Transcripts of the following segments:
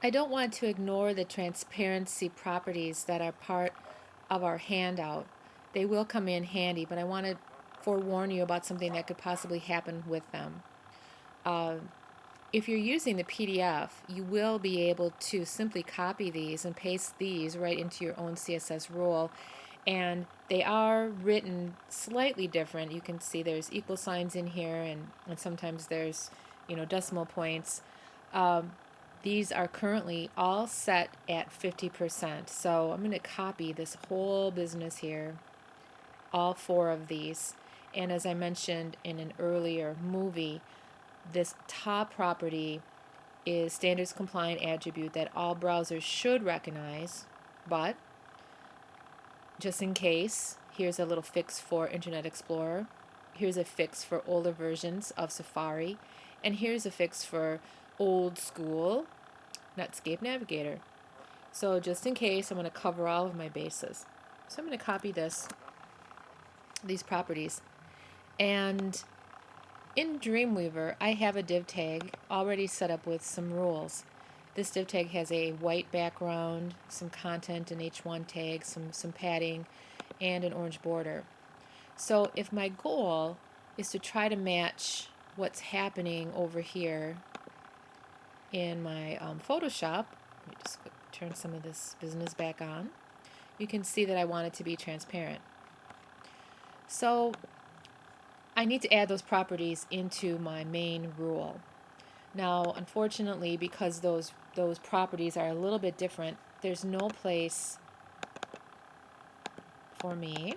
I don't want to ignore the transparency properties that are part of our handout. They will come in handy, but I want to forewarn you about something that could possibly happen with them. If you're using the PDF, you will be able to simply copy these and paste these right into your own CSS rule. And they are written slightly different. You can see there's equal signs in here, and sometimes there's, decimal points. These are currently all set at 50%. So I'm going to copy this whole business here, all 4 of these. And as I mentioned in an earlier movie, this top property is standards compliant attribute that all browsers should recognize, but just in case, here's a little fix for Internet Explorer. Here's a fix for older versions of Safari. And here's a fix for old school Netscape Navigator. So just in case, I'm going to cover all of my bases. So I'm going to copy these properties. And in Dreamweaver, I have a div tag already set up with some rules. This div tag has a white background, some content in H1 tags, some padding, and an orange border. So if my goal is to try to match what's happening over here in my Photoshop, let me just turn some of this business back on, you can see that I want it to be transparent. So I need to add those properties into my main rule. Now, unfortunately, because those properties are a little bit different, there's no place for me,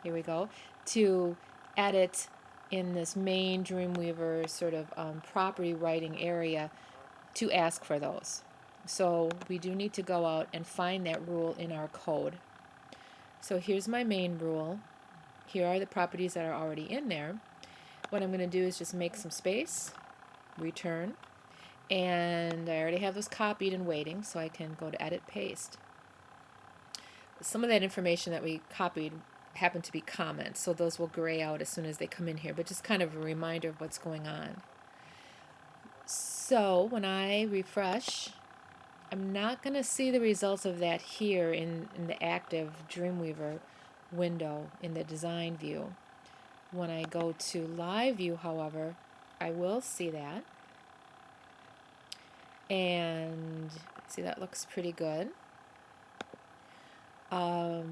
here we go, to edit in this main Dreamweaver sort of property writing area to ask for those. So we do need to go out and find that rule in our code. So here's my main rule. Here are the properties that are already in there. What I'm going to do is just make some space, return, and I already have those copied and waiting, so I can go to edit, paste. Some of that information that we copied happen to be comments, so those will gray out as soon as they come in here, but just kind of a reminder of what's going on. So when I refresh, I'm not going to see the results of that here in the active Dreamweaver window in the design view. When I go to live view, however, I will see that. And see, that looks pretty good. I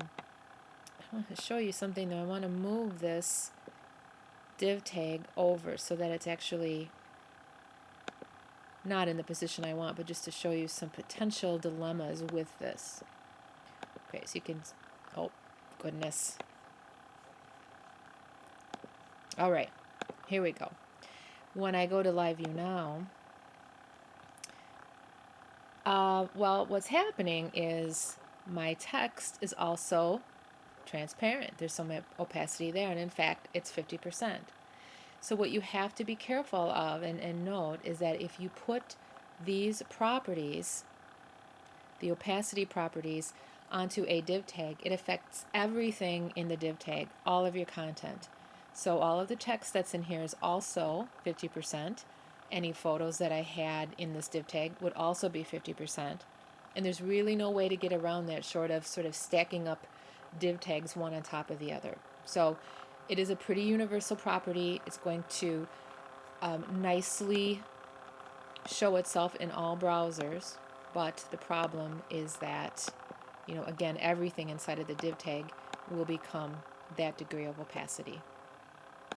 want to show you something though. I want to move this div tag over so that it's actually not in the position I want, but just to show you some potential dilemmas with this. Okay, so you can, oh goodness. All right, here we go. When I go to live view now, well, what's happening is my text is also transparent. There's some opacity there, and in fact, it's 50%. So what you have to be careful of and note is that if you put these properties, the opacity properties, onto a div tag, it affects everything in the div tag, all of your content. So all of the text that's in here is also 50%. Any photos that I had in this div tag would also be 50%. And there's really no way to get around that short of sort of stacking up div tags one on top of the other. So it is a pretty universal property. It's going to nicely show itself in all browsers, but the problem is that, again, everything inside of the div tag will become that degree of opacity.